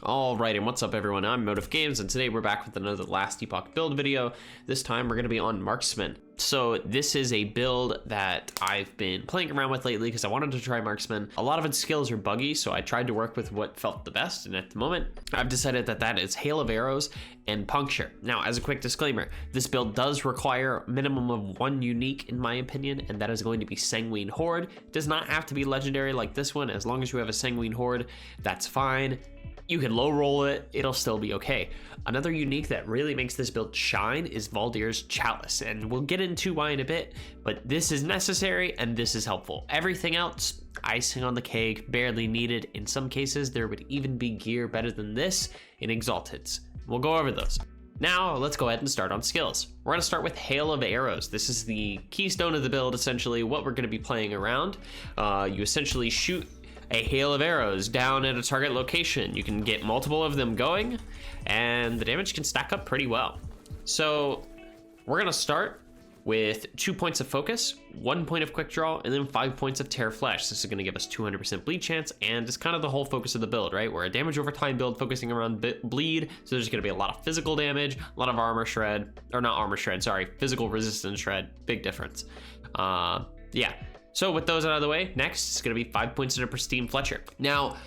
Alright, and what's up everyone, I'm Motive Games, and today we're back with another Last Epoch build video. This time we're going to be on Marksman. So this is a build that I've been playing around with lately because I wanted to try Marksman. A lot of its skills are buggy, so I tried to work with what felt the best, and at the moment, I've decided that that is Hail of Arrows and Puncture. Now, as a quick disclaimer, this build does require a minimum of one unique, in my opinion, and that is going to be Sanguine Horde. It does not have to be legendary like this one. As long as you have a Sanguine Horde, that's fine. You can low roll it, it'll still be okay. Another unique that really makes this build shine is Valdir's Chalice, and we'll get into why in a bit, but this is necessary and this is helpful. Everything else, icing on the cake, barely needed. In some cases, there would even be gear better than this in Exalteds. We'll go over those. Now, let's go ahead and start on skills. We're gonna start with Hail of Arrows. This is the keystone of the build, essentially, what we're gonna be playing around. You essentially shoot a hail of arrows down at a target location. You can get multiple of them going, and the damage can stack up pretty well. So we're gonna start with 2 points of focus, 1 point of quick draw, and then 5 points of tear flesh. This is gonna give us 200% bleed chance, and it's kind of the whole focus of the build, right? We're a damage over time build focusing around bleed, so there's gonna be a lot of physical damage, a lot of armor shred, or not armor shred, sorry, physical resistance shred, big difference. Yeah. So with those out of the way, next is gonna be 5 points into Pristine Fletcher. Now,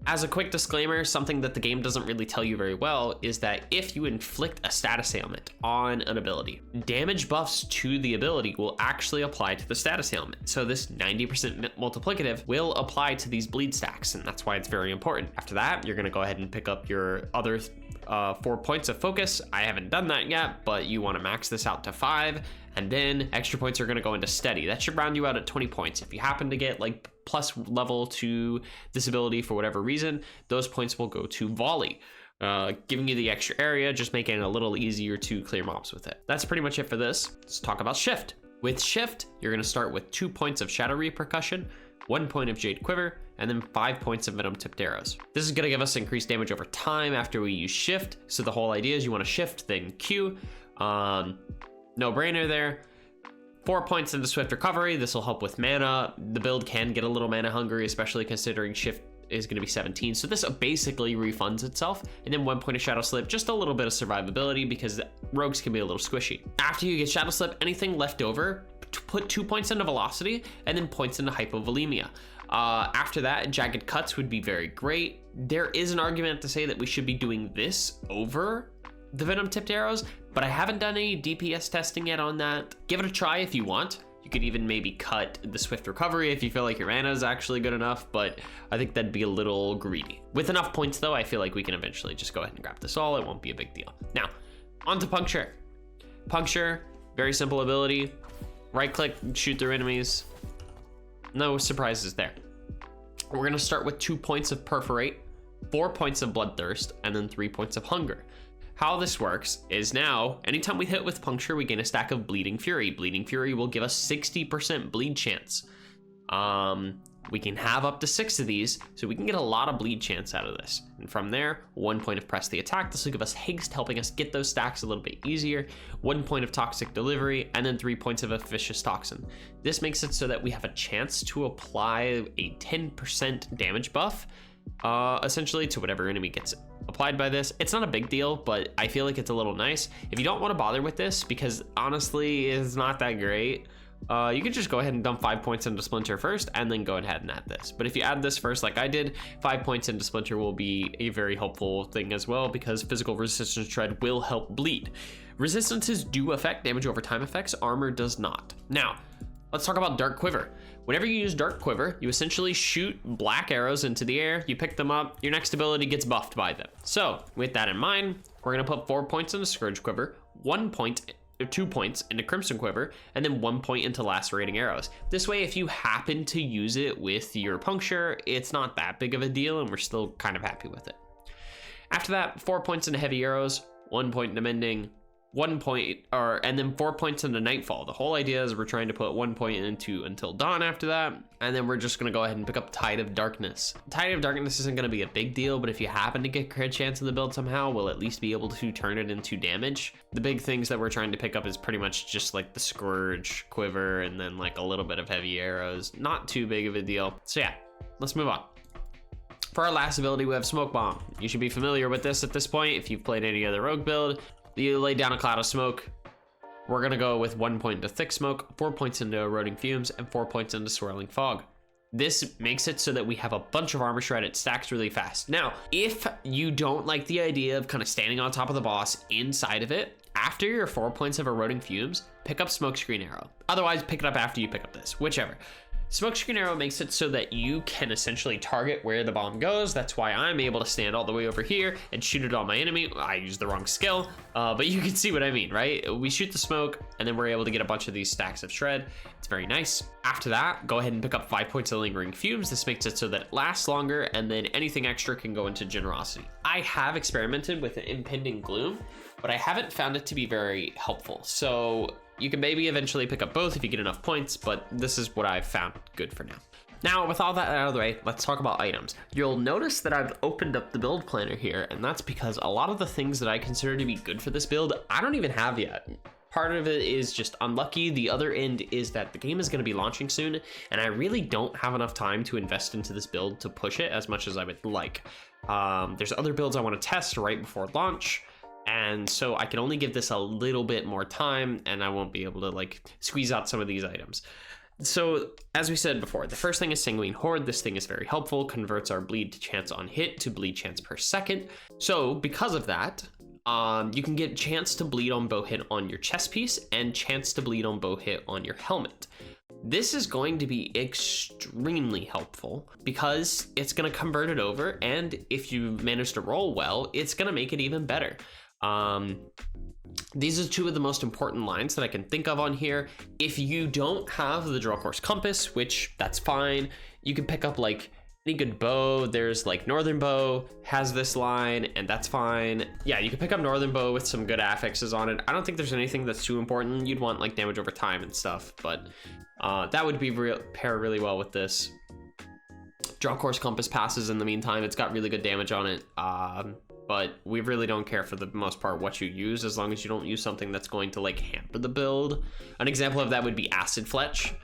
as a quick disclaimer, something that the game doesn't really tell you very well is that if you inflict a status ailment on an ability, damage buffs to the ability will actually apply to the status ailment. So this 90% multiplicative will apply to these bleed stacks, and that's why it's very important. After that, you're gonna go ahead and pick up your other 4 points of focus. I haven't done that yet, but you wanna max this out to 5. And then extra points are gonna go into steady. That should round you out at 20 points. If you happen to get like plus level to this ability for whatever reason, those points will go to volley, giving you the extra area, just making it a little easier to clear mobs with it. That's pretty much it for this. Let's talk about shift. With shift, you're gonna start with 2 points of shadow repercussion, 1 point of jade quiver, and then 5 points of venom tipped arrows. This is gonna give us increased damage over time after we use shift. So the whole idea is you wanna shift, then Q. No brainer there. 4 points into swift recovery. This will help with mana. The build can get a little mana hungry, especially considering shift is going to be 17. So this basically refunds itself. And then 1 point of shadow slip, just a little bit of survivability because rogues can be a little squishy. After you get shadow slip, anything left over, put 2 points into velocity and then points into hypovolemia. After that, jagged cuts would be very great. There is an argument to say that we should be doing this over the venom tipped arrows, but I haven't done any DPS testing yet on that. Give it a try if you want. You could even maybe cut the swift recovery if you feel like your mana is actually good enough, but I think that'd be a little greedy. With enough points though, I feel like we can eventually just go ahead and grab this all. It won't be a big deal. Now, on to Puncture. Puncture, very simple ability. Right click, shoot through enemies. No surprises there. We're gonna start with 2 points of perforate, 4 points of bloodthirst, and then 3 points of hunger. How this works is now, anytime we hit with Puncture, we gain a stack of Bleeding Fury. Bleeding Fury will give us 60% bleed chance. We can have up to 6 of these, so we can get a lot of bleed chance out of this. And from there, 1 point of Press the Attack. This will give us haste, helping us get those stacks a little bit easier. 1 point of Toxic Delivery, and then 3 points of Officious Toxin. This makes it so that we have a chance to apply a 10% damage buff, essentially to whatever enemy gets applied by this. It's not a big deal, but I feel like it's a little nice. If you don't want to bother with this, because honestly it's not that great, you could just go ahead and dump 5 points into Splinter first and then go ahead and add this. But if you add this first like I did, 5 points into Splinter will be a very helpful thing as well, because physical resistance shred will help bleed. Resistances do affect damage over time effects, armor does not. Now let's talk about Dark Quiver. Whenever you use Dark Quiver, you essentially shoot black arrows into the air, you pick them up, your next ability gets buffed by them. So with that in mind, we're gonna put 4 points into Scourge Quiver, 1 point, or 2 points into Crimson Quiver, and then 1 point into Lacerating Arrows. This way, if you happen to use it with your Puncture, it's not that big of a deal, and we're still kind of happy with it. After that, 4 points into Heavy Arrows, 1 point into Mending, 1 point, and then 4 points into Nightfall. The whole idea is we're trying to put 1 point into Until Dawn after that, and then we're just gonna go ahead and pick up Tide of Darkness. Tide of Darkness isn't gonna be a big deal, but if you happen to get crit chance in the build somehow, we'll at least be able to turn it into damage. The big things that we're trying to pick up is pretty much just like the Scourge Quiver, and then like a little bit of Heavy Arrows. Not too big of a deal. So yeah, let's move on. For our last ability, we have Smoke Bomb. You should be familiar with this at this point if you've played any other rogue build. You lay down a cloud of smoke. We're gonna go with 1 point into thick smoke, 4 points into eroding fumes, and 4 points into swirling fog. This makes it so that we have a bunch of armor shred. It stacks really fast. Now, if you don't like the idea of kind of standing on top of the boss inside of it, after your 4 points of eroding fumes, pick up Smokescreen Arrow. Otherwise, pick it up after you pick up this, whichever. Smokescreen Arrow makes it so that you can essentially target where the bomb goes. That's why I'm able to stand all the way over here and shoot it on my enemy. I used the wrong skill, but you can see what I mean, right? We shoot the smoke, and then we're able to get a bunch of these stacks of shred. It's very nice. After that, go ahead and pick up 5 points of lingering fumes. This makes it so that it lasts longer, and then anything extra can go into generosity. I have experimented with impending gloom, but I haven't found it to be very helpful. So you can maybe eventually pick up both if you get enough points, but this is what I've found good for now. Now, with all that out of the way, let's talk about items. You'll notice that I've opened up the build planner here, and that's because a lot of the things that I consider to be good for this build, I don't even have yet. Part of it is just unlucky. The other end is that the game is going to be launching soon, and I really don't have enough time to invest into this build to push it as much as I would like. There's other builds I want to test right before launch, and so I can only give this a little bit more time, and I won't be able to like squeeze out some of these items. So as we said before, the first thing is Sanguine Horde. This thing is very helpful, converts our bleed chance on hit to bleed chance per second. So because of that, you can get chance to bleed on bow hit on your chest piece and chance to bleed on bow hit on your helmet. This is going to be extremely helpful because it's going to convert it over, and if you manage to roll well, it's going to make it even better. These are two of the most important lines that I can think of on here. If you don't have the Draw Course Compass, which that's fine, you can pick up like any good bow. There's like Northern Bow has this line, and that's fine. Yeah, you can pick up Northern Bow with some good affixes on it. I don't think there's anything that's too important. You'd want like damage over time and stuff, but that would be pair really well with this. Draw Course Compass passes in the meantime. It's got really good damage on it. But we really don't care for the most part what you use, as long as you don't use something that's going to like hamper the build. An example of that would be Acid Fletch.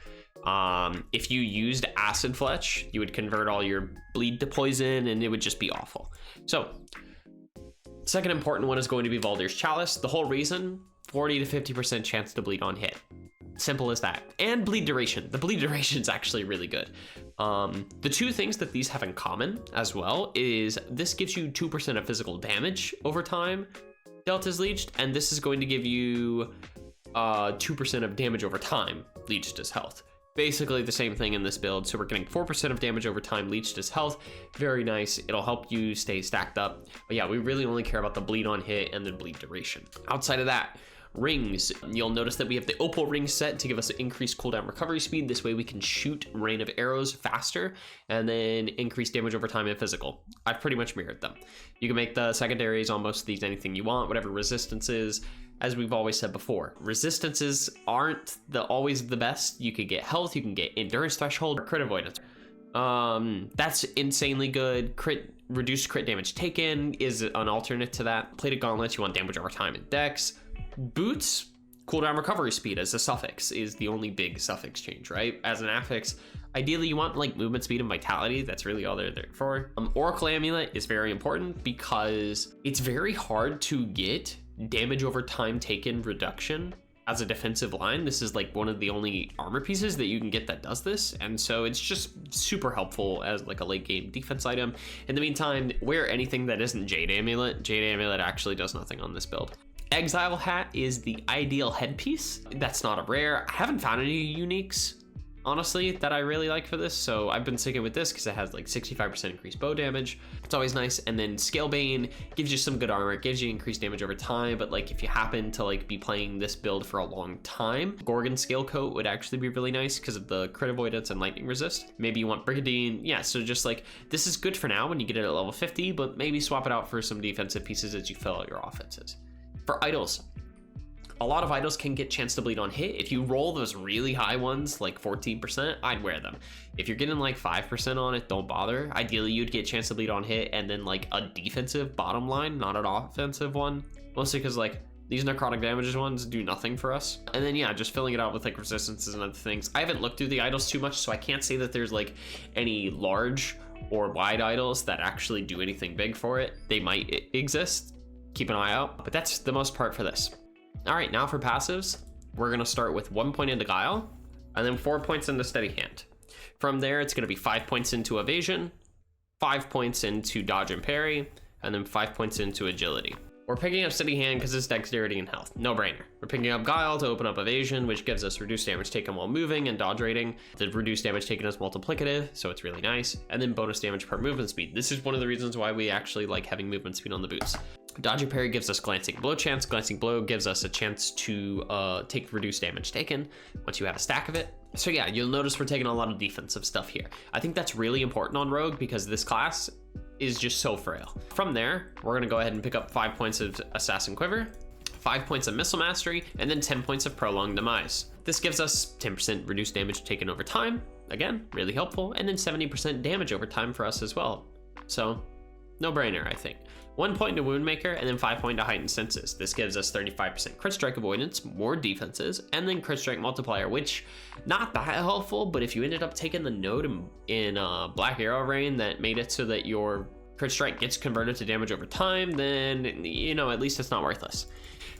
If you used Acid Fletch, you would convert all your bleed to poison, and it would just be awful. So, second important one is going to be Valdir's Chalice. The whole reason, 40 to 50% chance to bleed on hit. Simple as that. And bleed duration. The bleed duration is actually really good. The two things that these have in common as well is this gives you 2% of physical damage over time, Delta's leeched, and this is going to give you 2% of damage over time, leeched as health. Basically the same thing in this build. So we're getting 4% of damage over time, leeched as health. Very nice. It'll help you stay stacked up. But yeah, we really only care about the bleed on hit and the bleed duration. Outside of that, rings. You'll notice that we have the opal ring set to give us increased cooldown recovery speed. This way we can shoot rain of arrows faster and then increase damage over time and physical. I've pretty much mirrored them. You can make the secondaries on most of these anything you want, whatever resistance is. As we've always said before, resistances aren't always the best. You could get health, you can get endurance threshold, or crit avoidance. That's insanely good. Reduced crit damage taken is an alternate to that. Plated gauntlets, you want damage over time and dex. Boots, cooldown recovery speed as a suffix is the only big suffix change, right? As an affix, ideally you want like movement speed and vitality. That's really all they're there for. Oracle Amulet is very important because it's very hard to get damage over time taken reduction as a defensive line. This is like one of the only armor pieces that you can get that does this, and so it's just super helpful as like a late game defense item. In the meantime, wear anything that isn't Jade Amulet. Jade Amulet actually does nothing on this build. Exile Hat is the ideal headpiece. That's not a rare. I haven't found any uniques, honestly, that I really like for this, so I've been sticking with this because it has like 65% increased bow damage. It's always nice. And then Scalebane gives you some good armor. It gives you increased damage over time, but like if you happen to like be playing this build for a long time, Gorgon Scale Coat would actually be really nice because of the crit avoidance and lightning resist. Maybe you want Brigandine. Yeah, so just like this is good for now when you get it at level 50, but maybe swap it out for some defensive pieces as you fill out your offenses. For idols, a lot of idols can get chance to bleed on hit. If you roll those really high ones, like 14%, I'd wear them. If you're getting like 5% on it, don't bother. Ideally, you'd get chance to bleed on hit and then like a defensive bottom line, not an offensive one. Mostly because like these necrotic damages ones do nothing for us. And then yeah, just filling it out with like resistances and other things. I haven't looked through the idols too much, so I can't say that there's like any large or wide idols that actually do anything big for it. They might exist. Keep an eye out, but that's the most part for this. All right, now for passives, we're gonna start with 1 point into Guile, and then 4 points into Steady Hand. From there, it's gonna be 5 points into Evasion, 5 points into Dodge and Parry, and then 5 points into Agility. We're picking up Steady Hand because it's Dexterity and Health, no brainer. We're picking up Guile to open up Evasion, which gives us reduced damage taken while moving and dodge rating. The reduced damage taken is multiplicative, so it's really nice. And then bonus damage per movement speed. This is one of the reasons why we actually like having movement speed on the boots. Dodge and Parry gives us Glancing Blow chance. Glancing Blow gives us a chance to take reduced damage taken once you have a stack of it. So yeah, you'll notice we're taking a lot of defensive stuff here. I think that's really important on Rogue because this class is just so frail. From there, we're gonna go ahead and pick up 5 points of Assassin Quiver, 5 points of Missile Mastery, and then 10 points of Prolonged Demise. This gives us 10% reduced damage taken over time. Again, really helpful. And then 70% damage over time for us as well. So, no brainer, I think. 1 point to Wound Maker, and then 5 points to Heightened Senses. This gives us 35% crit strike avoidance, more defenses, and then crit strike multiplier, which not that helpful, but if you ended up taking the note in Black Arrow Rain that made it so that your crit strike gets converted to damage over time, then, you know, at least it's not worthless.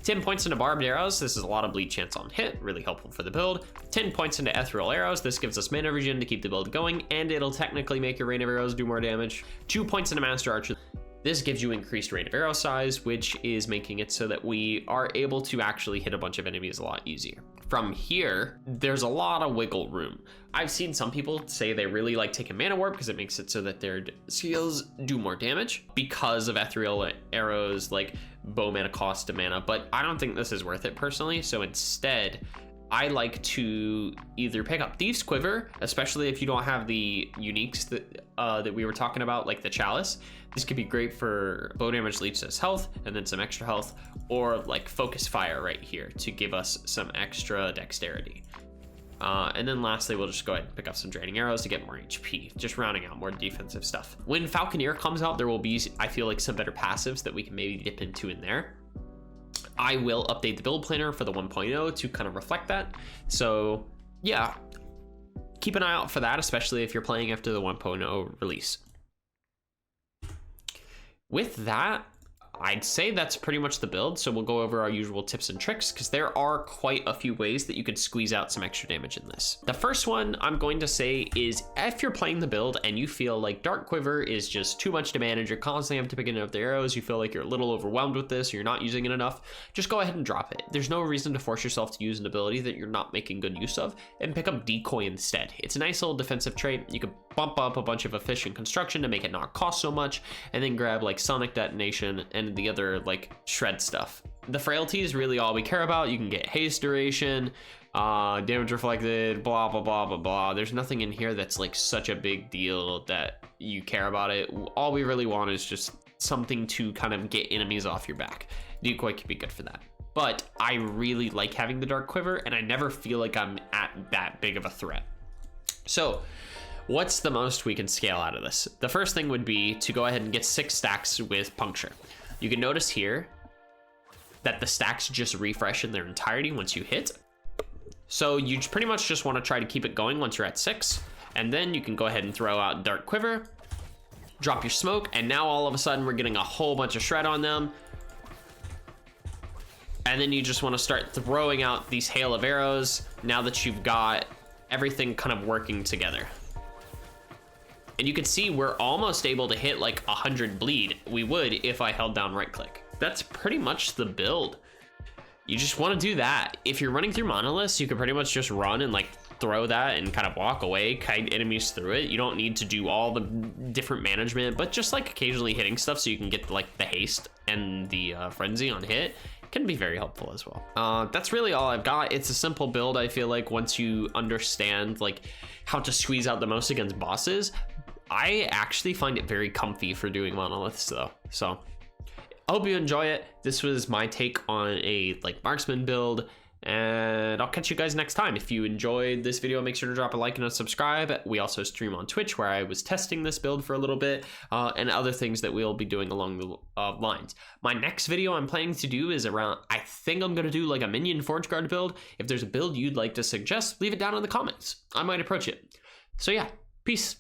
10 points into Barbed Arrows. This is a lot of bleed chance on hit, really helpful for the build. 10 points into Ethereal Arrows. This gives us mana regen to keep the build going, and it'll technically make your Rain of Arrows do more damage. 2 points into Master Archer. This gives you increased rate of arrow size, which is making it so that we are able to actually hit a bunch of enemies a lot easier. From here, there's a lot of wiggle room. I've seen some people say they really like taking Mana Warp because it makes it so that their skills do more damage because of Ethereal Arrows, like bow mana cost to mana, but I don't think this is worth it personally. So instead, I like to either pick up Thief's Quiver, especially if you don't have the uniques that we were talking about, like the Chalice. This could be great for bow damage leads us health and then some extra health, or like Focus Fire right here to give us some extra dexterity. And then lastly, we'll just go ahead and pick up some Draining Arrows to get more HP, just rounding out more defensive stuff. When Falconeer comes out, there will be, I feel like, some better passives that we can maybe dip into in there. I will update the build planner for the 1.0 to kind of reflect that. So yeah, keep an eye out for that, especially if you're playing after the 1.0 release. With that, I'd say that's pretty much the build. So we'll go over our usual tips and tricks because there are quite a few ways that you could squeeze out some extra damage in this. The first one I'm going to say is if you're playing the build and you feel like Dark Quiver is just too much to manage, you're constantly having to pick up the arrows, you feel like you're a little overwhelmed with this, or you're not using it enough, just go ahead and drop it. There's no reason to force yourself to use an ability that you're not making good use of, and pick up Decoy instead. It's a nice little defensive trait. You could bump up a bunch of efficient construction to make it not cost so much, and then grab like Sonic Detonation and the other like shred stuff. The frailty is really all we care about. You can get haste duration, damage reflected, blah blah blah blah blah. There's nothing in here that's like such a big deal that you care about it. All we really want is just something to kind of get enemies off your back. Decoy could be good for that, but I really like having the Dark Quiver, and I never feel like I'm at that big of a threat. So what's the most we can scale out of this? The first thing would be to go ahead and get 6 stacks with Puncture. You can notice here that the stacks just refresh in their entirety once you hit. So you pretty much just want to try to keep it going once you're at 6. And then you can go ahead and throw out Dark Quiver, drop your smoke, and now all of a sudden we're getting a whole bunch of shred on them. And then you just want to start throwing out these hail of arrows now that you've got everything kind of working together. And you can see we're almost able to hit like 100 bleed. We would if I held down right click. That's pretty much the build. You just want to do that. If you're running through monoliths, you can pretty much just run and like throw that and kind of walk away, kite enemies through it. You don't need to do all the different management, but just like occasionally hitting stuff so you can get like the haste and the frenzy on hit can be very helpful as well. That's really all I've got. It's a simple build. I feel like once you understand like how to squeeze out the most against bosses, I actually find it very comfy for doing monoliths though. So I hope you enjoy it. This was my take on a like marksman build, and I'll catch you guys next time. If you enjoyed this video, make sure to drop a like and a subscribe. We also stream on Twitch where I was testing this build for a little bit, and other things that we'll be doing along the lines. My next video I'm planning to do is around, I think I'm gonna do like a minion Forge Guard build. If there's a build you'd like to suggest, leave it down in the comments. I might approach it. So yeah, peace.